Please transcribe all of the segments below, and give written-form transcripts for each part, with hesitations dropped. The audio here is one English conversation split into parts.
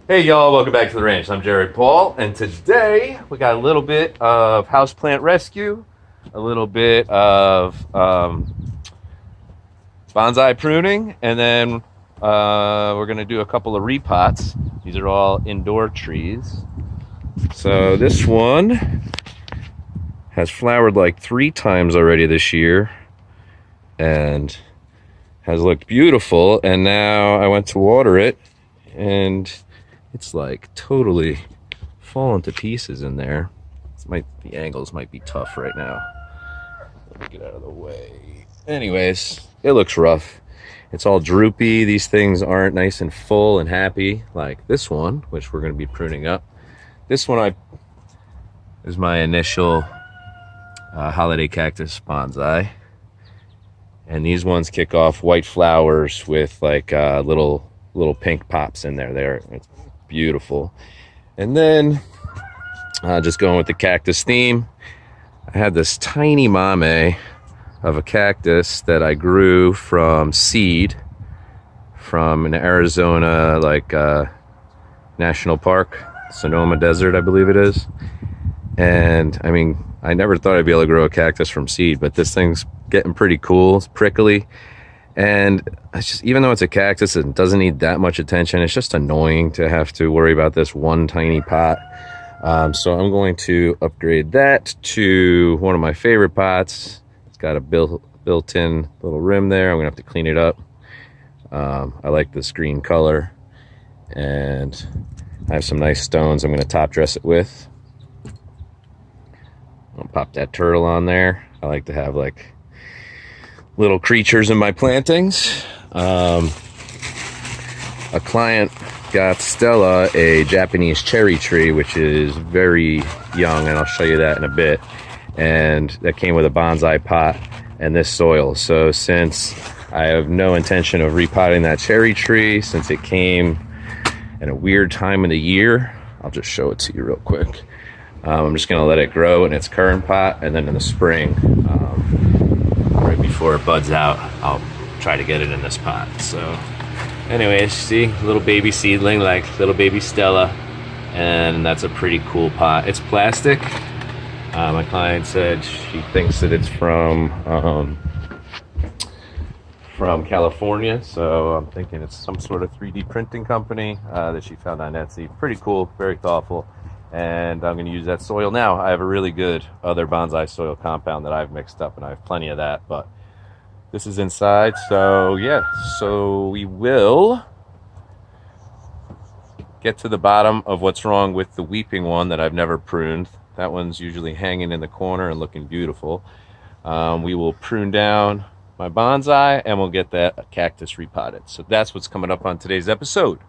Hey y'all, welcome back to the ranch. I'm Jared Paul, and today we got a little bit of houseplant rescue, a little bit of bonsai pruning, and then we're going to do a couple of repots. These are all indoor trees. So this one has flowered like 3 times already this year and has looked beautiful, and now I went to water it and it's like totally falling to pieces in there. The angles might be tough right now. Let me get out of the way. Anyways, it looks rough. It's all droopy. These things aren't nice and full and happy like this one, which we're going to be pruning up. This one is my initial holiday cactus bonsai. And these ones kick off white flowers with like little pink pops in there. It's beautiful. And then just going with the cactus theme, I had this tiny mame of a cactus that I grew from seed from an Arizona national park, Sonoma Desert I believe it is. And I mean, I never thought I'd be able to grow a cactus from seed, but this thing's getting pretty cool. It's prickly, and it's just, even though it's a cactus, it doesn't need that much attention. It's just annoying to have to worry about this one tiny pot. So I'm going to upgrade that to one of my favorite pots. It's got a built-in little rim there. I'm gonna have to clean it up. I like this green color, and I have some nice stones I'm gonna top dress it with. I'll pop that turtle on there. I like to have like little creatures in my plantings. A client got Stella a Japanese cherry tree, which is very young, and I'll show you that in a bit. And that came with a bonsai pot and this soil. So since I have no intention of repotting that cherry tree, since it came in a weird time of the year, I'll just show it to you real quick. I'm just going to let it grow in its current pot, and then in the spring, right before it buds out, I'll try to get it in this pot. So anyways, see, little baby seedling, like little baby Stella, and that's a pretty cool pot. It's plastic. My client said she thinks that it's from California, so I'm thinking it's some sort of 3D printing company that she found on Etsy. Pretty cool, very thoughtful. And I'm going to use that soil now. I have a really good other bonsai soil compound that I've mixed up, and I have plenty of that, but this is inside. So yeah, so we will get to the bottom of what's wrong with the weeping one that I've never pruned. That one's usually hanging in the corner and looking beautiful. We will prune down my bonsai, and we'll get that cactus repotted. So that's what's coming up on today's episode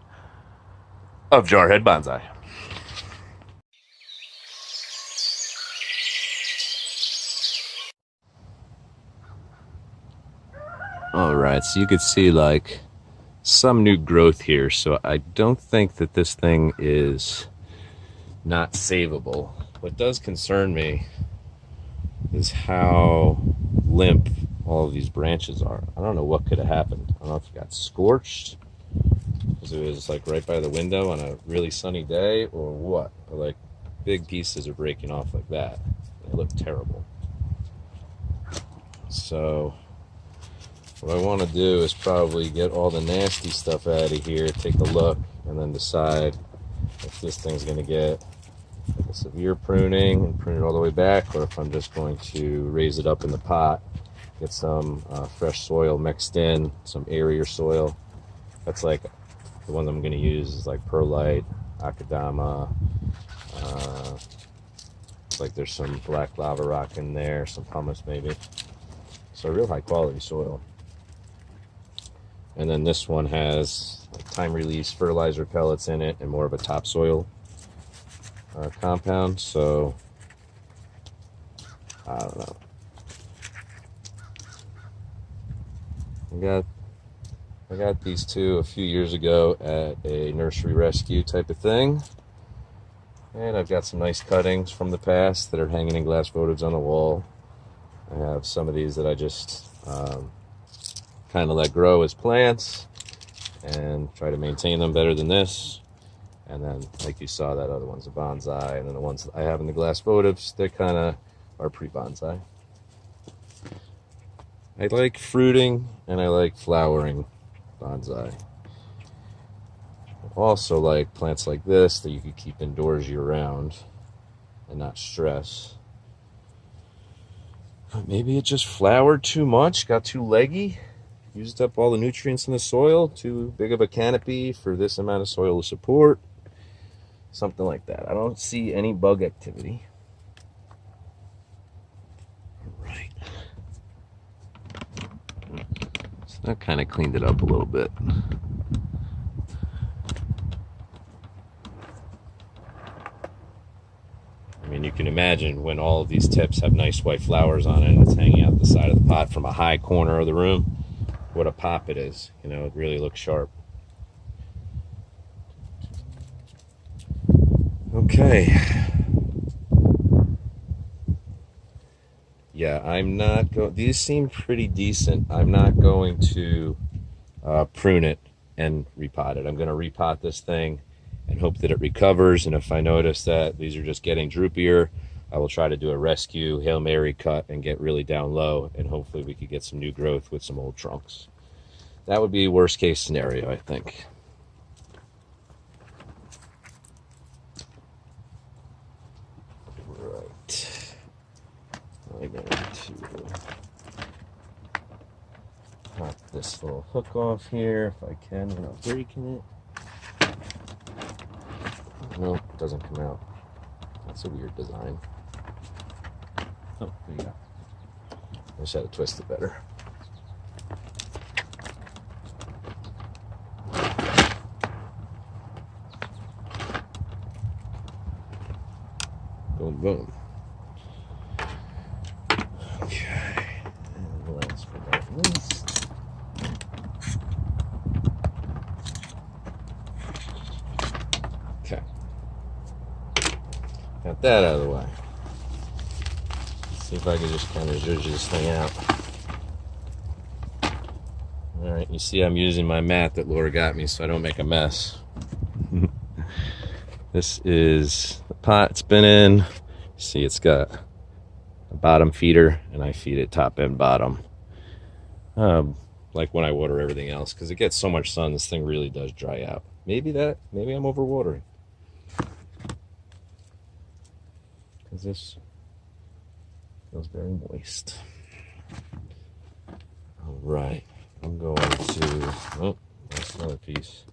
of Jarhead Bonsai. Alright, so you could see like some new growth here, so I don't think that this thing is not savable. What does concern me is how limp all of these branches are. I don't know what could have happened. I don't know if it got scorched because it was like right by the window on a really sunny day, or what. But like big pieces are breaking off like that. They look terrible. So what I want to do is probably get all the nasty stuff out of here, take a look, and then decide if this thing's going to get like a severe pruning and prune it all the way back, or if I'm just going to raise it up in the pot, get some fresh soil mixed in, some airier soil. That's like the one I'm going to use is like perlite, akadama. It's like there's some black lava rock in there, some pumice maybe. So real high quality soil. And then this one has like time release fertilizer pellets in it and more of a topsoil compound. So I don't know. I got these two a few years ago at a nursery rescue type of thing. And I've got some nice cuttings from the past that are hanging in glass votives on the wall. I have some of these that I just kind of let grow as plants and try to maintain them better than this. And then, like you saw, that other one's a bonsai, and then the ones that I have in the glass votives, they kind of are pre-bonsai. I like fruiting and I like flowering bonsai. I also like plants like this that you could keep indoors year-round and not stress. But maybe it just flowered too much, got too leggy, used up all the nutrients in the soil, too big of a canopy for this amount of soil to support. Something like that. I don't see any bug activity. All right. So that kind of cleaned it up a little bit. I mean, you can imagine when all of these tips have nice white flowers on it and it's hanging out the side of the pot from a high corner of the room, what a pop it is. You know, it really looks sharp. Okay. Yeah, I'm not going. These seem pretty decent. I'm not going to prune it and repot it. I'm going to repot this thing and hope that it recovers. And if I notice that these are just getting droopier, I will try to do a rescue Hail Mary cut and get really down low, and hopefully we could get some new growth with some old trunks. That would be worst case scenario, I think. Right. I'm going to pop this little hook off here if I can without breaking it. Nope, it doesn't come out. That's a weird design. Oh, there you go. I just had to twist it better. Boom, boom. Okay. And last but not least, okay. Got that out of the way. Let's see if I can just kind of zhuzh this thing out. Alright, you see I'm using my mat that Laura got me so I don't make a mess. This is the pot it's been in. See, it's got a bottom feeder, and I feed it top and bottom. Like when I water everything else, because it gets so much sun, this thing really does dry out. Maybe I'm overwatering. Because this feels very moist. All right, I'm going to, oh, that's another piece.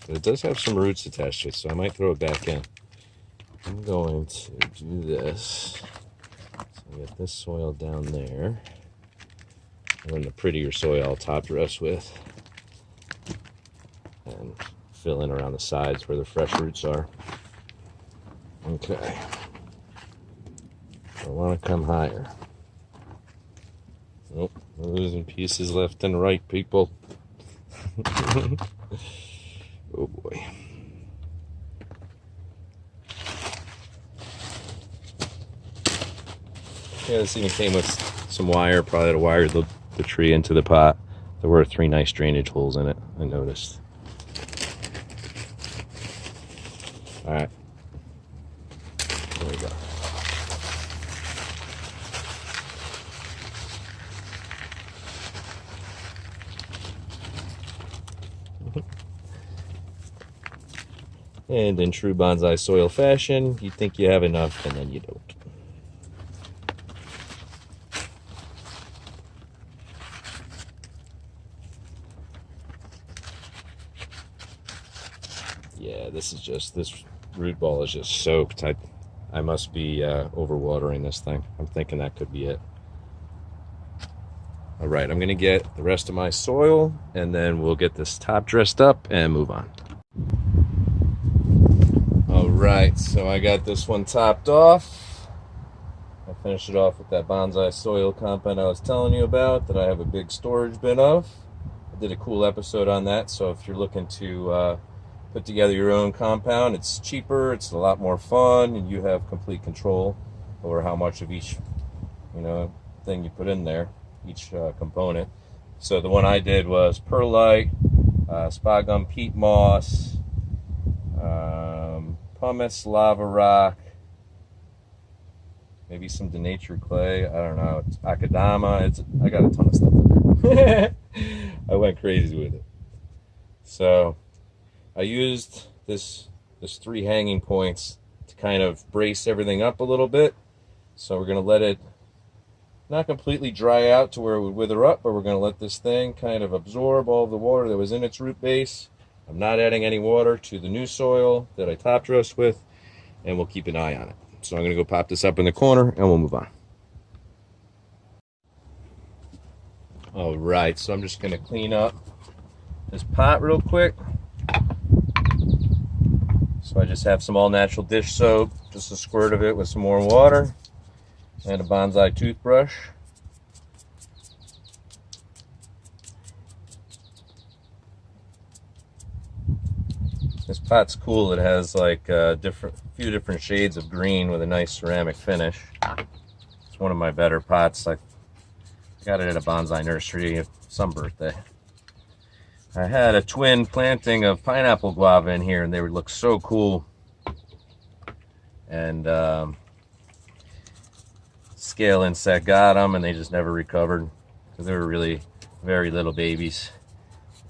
But it does have some roots attached to it, so I might throw it back in. I'm going to do this. So get this soil down there. And then the prettier soil I'll top dress with. And fill in around the sides where the fresh roots are. Okay. I want to come higher. Nope, we're losing pieces left and right, people. Oh boy. Yeah, this even came with some wire, probably to wire the tree into the pot. There were 3 nice drainage holes in it, I noticed. Alright. There we go. And in true bonsai soil fashion, you think you have enough, and then you don't. Yeah, this root ball is just soaked. I must be overwatering this thing. I'm thinking that could be it. All right, I'm gonna get the rest of my soil, and then we'll get this top dressed up and move on. All right, so I got this one topped off. I finished it off with that bonsai soil compound I was telling you about that I have a big storage bin of. I did a cool episode on that, so if you're looking to put together your own compound, it's cheaper, it's a lot more fun, and you have complete control over how much of each, thing you put in there, each component. So the one I did was perlite, sphagnum peat moss, pumice, lava rock, maybe some denatured clay. I don't know. It's akadama. I got a ton of stuff in there. I went crazy with it. So I used this 3 hanging points to kind of brace everything up a little bit. So we're going to let it not completely dry out to where it would wither up, but we're going to let this thing kind of absorb all the water that was in its root base. I'm not adding any water to the new soil that I top dressed with, and we'll keep an eye on it. So I'm going to go pop this up in the corner and we'll move on. All right, so I'm just going to clean up this pot real quick. So I just have some all natural dish soap, just a squirt of it with some more water, and a Bonsai toothbrush. This pot's cool. It has like a few different shades of green with a nice ceramic finish. It's one of my better pots. I got it at a bonsai nursery at some birthday. I had a twin planting of pineapple guava in here, and they would look so cool. And scale insect got them, and they just never recovered because they were really very little babies,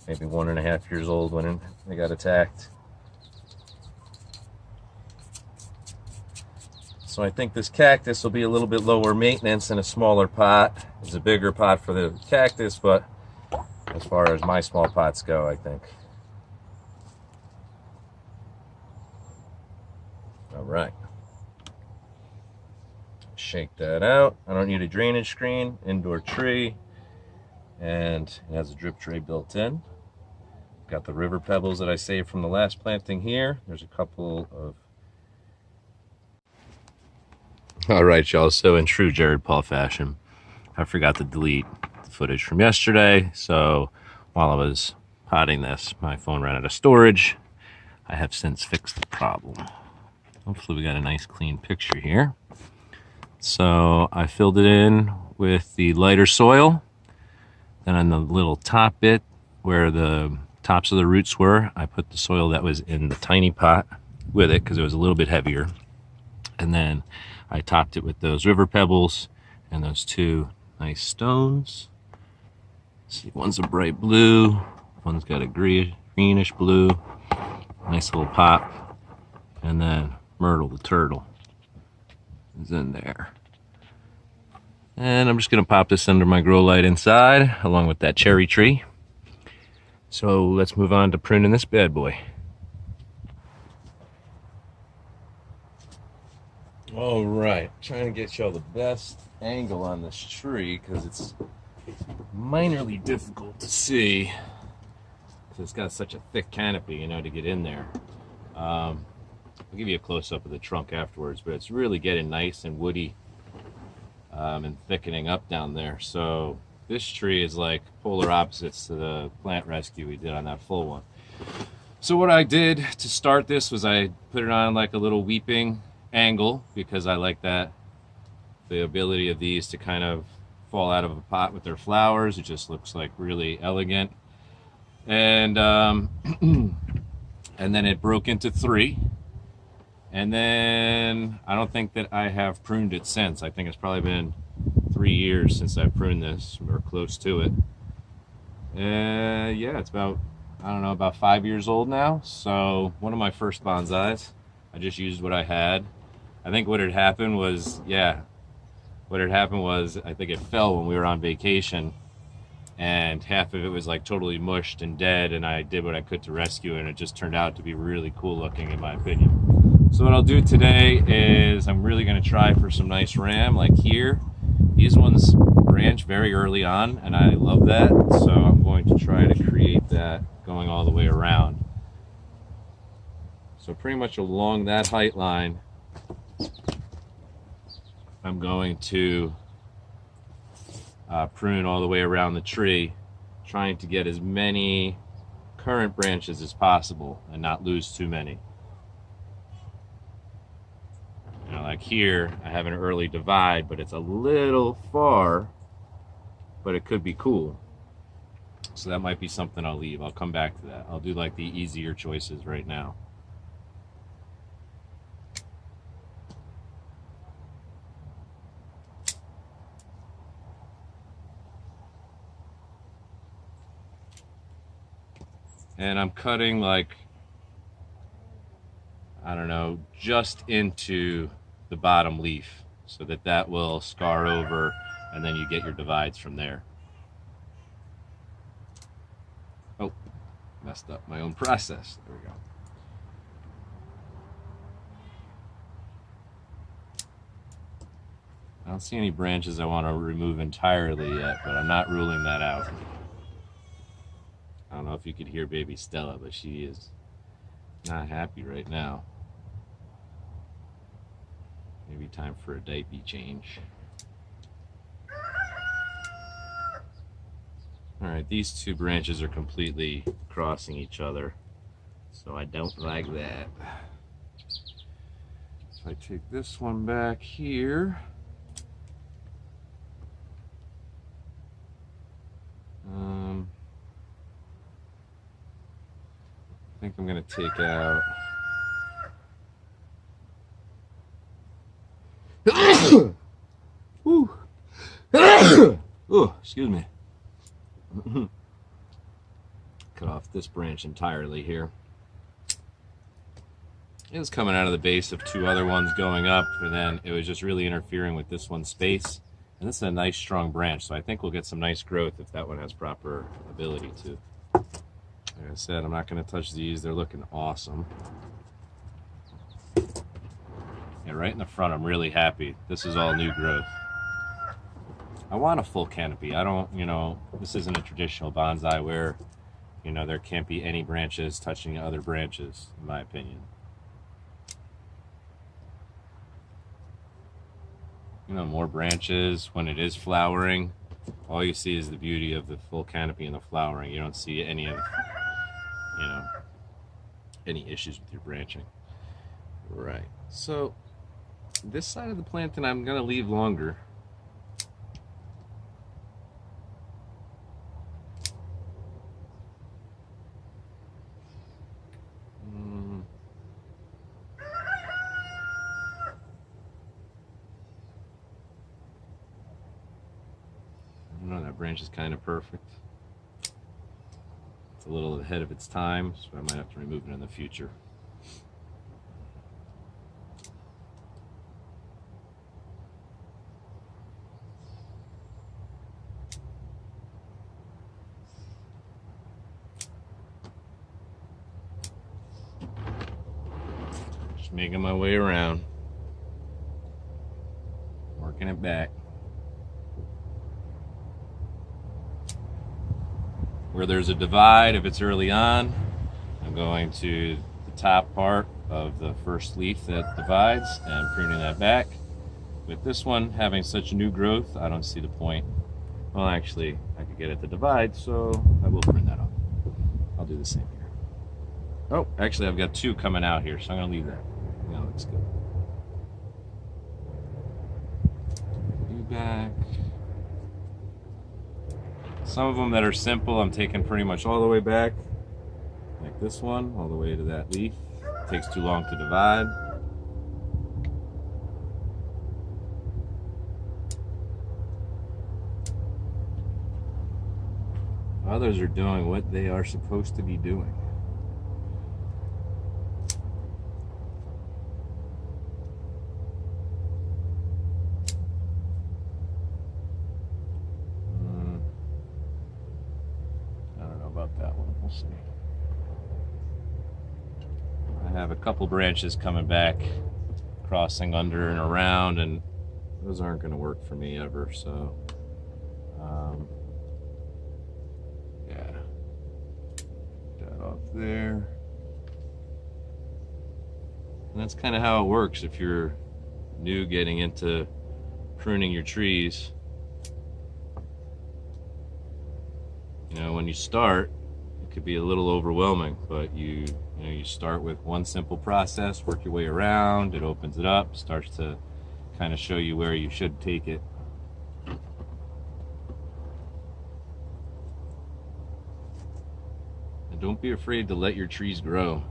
maybe 1.5 years old when they got attacked. So I think this cactus will be a little bit lower maintenance in a smaller pot. It's a bigger pot for the cactus, but as far as my small pots go, I think. All right. Shake that out. I don't need a drainage screen, indoor tree, and it has a drip tray built in. Got the river pebbles that I saved from the last planting here. There's a couple of... All right, y'all, so in true Jared Paul fashion, I forgot to delete the footage from yesterday, so while I was potting this, my phone ran out of storage. I have since fixed the problem. Hopefully we got a nice clean picture here. So I filled it in with the lighter soil. Then on the little top bit where the tops of the roots were, I put the soil that was in the tiny pot with it because it was a little bit heavier. And then I topped it with those river pebbles and those 2 nice stones. See, one's a bright blue, one's got a greenish blue. Nice little pop. And then Myrtle the turtle is in there. And I'm just going to pop this under my grow light inside along with that cherry tree. So let's move on to pruning this bad boy. All right, trying to get y'all the best angle on this tree because it's minorly difficult to see because it's got such a thick canopy, you know, to get in there. I'll give you a close-up of the trunk afterwards, but it's really getting nice and woody and thickening up down there. So this tree is like polar opposites to the plant rescue we did on that full one. So what I did to start this was I put it on like a little weeping angle because I like that, the ability of these to kind of fall out of a pot with their flowers. It just looks like really elegant. And and then it broke into 3. And then I don't think that I have pruned it since. I think it's probably been 3 years since I pruned this, or close to it. Yeah, it's about, I don't know, about 5 years old now. So one of my first bonsais. I just used what I had. I think what had happened was, I think it fell when we were on vacation, and half of it was like totally mushed and dead, and I did what I could to rescue it, and it just turned out to be really cool looking in my opinion. So what I'll do today is I'm really going to try for some nice ram like here. These ones branch very early on, and I love that, so I'm going to try to create that going all the way around. So pretty much along that height line, I'm going to prune all the way around the tree, trying to get as many current branches as possible and not lose too many. You know, like here, I have an early divide, but it's a little far, but it could be cool. So that might be something I'll leave. I'll come back to that. I'll do like the easier choices right now. And I'm cutting like, I don't know, just into the bottom leaf so that that will scar over, and then you get your divides from there. Oh, messed up my own process. There we go. I don't see any branches I want to remove entirely yet, but I'm not ruling that out. I don't know if you could hear baby Stella, but she is not happy right now. Maybe time for a diaper change. Alright, these two branches are completely crossing each other, so I don't like that. So I take this one back here. I think I'm going to take out oh, excuse me. Cut off this branch entirely here. It was coming out of the base of two other ones going up, and then it was just really interfering with this one's space. And this is a nice strong branch, so I think we'll get some nice growth if that one has proper ability to. Like I said, I'm not going to touch these. They're looking awesome. Yeah, right in the front, I'm really happy. This is all new growth. I want a full canopy. I don't, this isn't a traditional bonsai where, there can't be any branches touching other branches, in my opinion. More branches when it is flowering. All you see is the beauty of the full canopy and the flowering. You don't see any of, any issues with your branching. Right. So this side of the planting I'm going to leave longer. That branch is kind of perfect. It's a little ahead of its time, so I might have to remove it in the future. Just making my way around, working it back. Where there's a divide, if it's early on, I'm going to the top part of the first leaf that divides and pruning that back. With this one having such new growth, I don't see the point. Well, actually, I could get it to divide, so I will prune that off. I'll do the same here. Oh, actually, I've got two coming out here, so I'm going to leave that. That looks good. You back. Some of them that are simple, I'm taking pretty much all the way back, like this one, all the way to that leaf. It takes too long to divide. Others are doing what they are supposed to be doing. That one, we'll see. I have a couple branches coming back, crossing under and around, and those aren't going to work for me ever, so yeah, that off there. And that's kind of how it works if you're new getting into pruning your trees. When you start, it could be a little overwhelming, but you start with one simple process, work your way around, it opens it up, starts to kind of show you where you should take it. And don't be afraid to let your trees grow.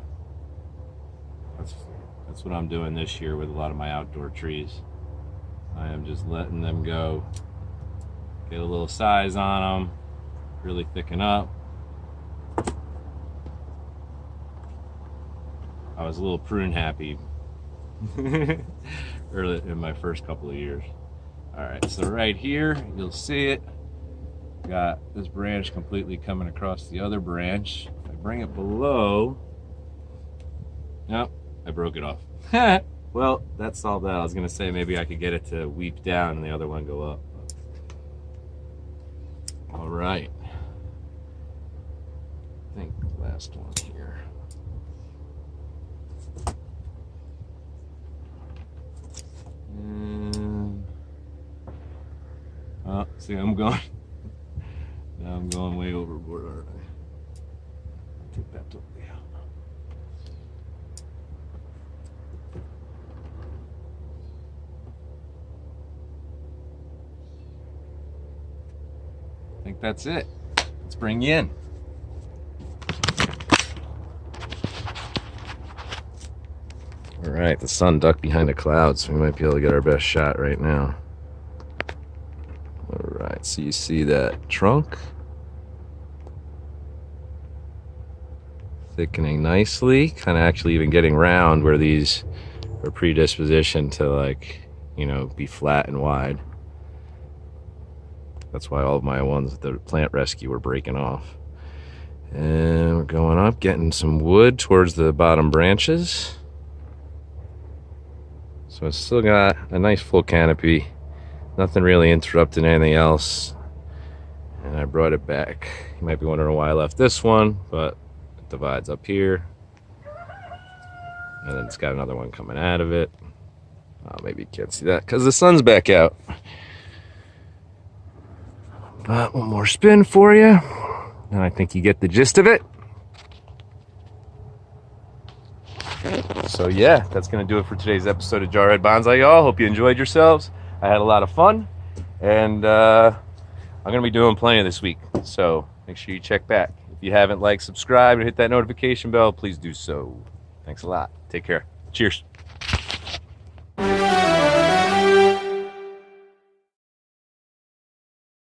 That's what I'm doing this year with a lot of my outdoor trees. I am just letting them go, get a little size on them, really thicken up, I was a little prune happy early in my first couple of years. All right, so right here, you'll see it. Got this branch completely coming across the other branch. If I bring it below, nope, I broke it off. Well, that solved that. I was gonna say maybe I could get it to weep down and the other one go up. All right. I think the last one here. And, oh, see, I'm going. Now I'm going way overboard, aren't I? Take that totally out. I think that's it. Let's bring you in. All right, the sun ducked behind the clouds, so we might be able to get our best shot right now. All right, so you see that trunk thickening nicely, kind of actually even getting round where these are predispositioned to, like, you know, be flat and wide. That's why all of my ones at the plant rescue were breaking off. And we're going up, getting some wood towards the bottom branches. So it's still got a nice full canopy. Nothing really interrupting anything else. And I brought it back. You might be wondering why I left this one, but it divides up here. And then it's got another one coming out of it. Oh, maybe you can't see that because the sun's back out. But one more spin for you. And I think you get the gist of it. So yeah, that's going to do it for today's episode of Jarhead Bonsai, y'all. Hope you enjoyed yourselves. I had a lot of fun. And I'm going to be doing plenty this week. So make sure you check back. If you haven't liked, subscribe, and hit that notification bell, please do so. Thanks a lot. Take care. Cheers.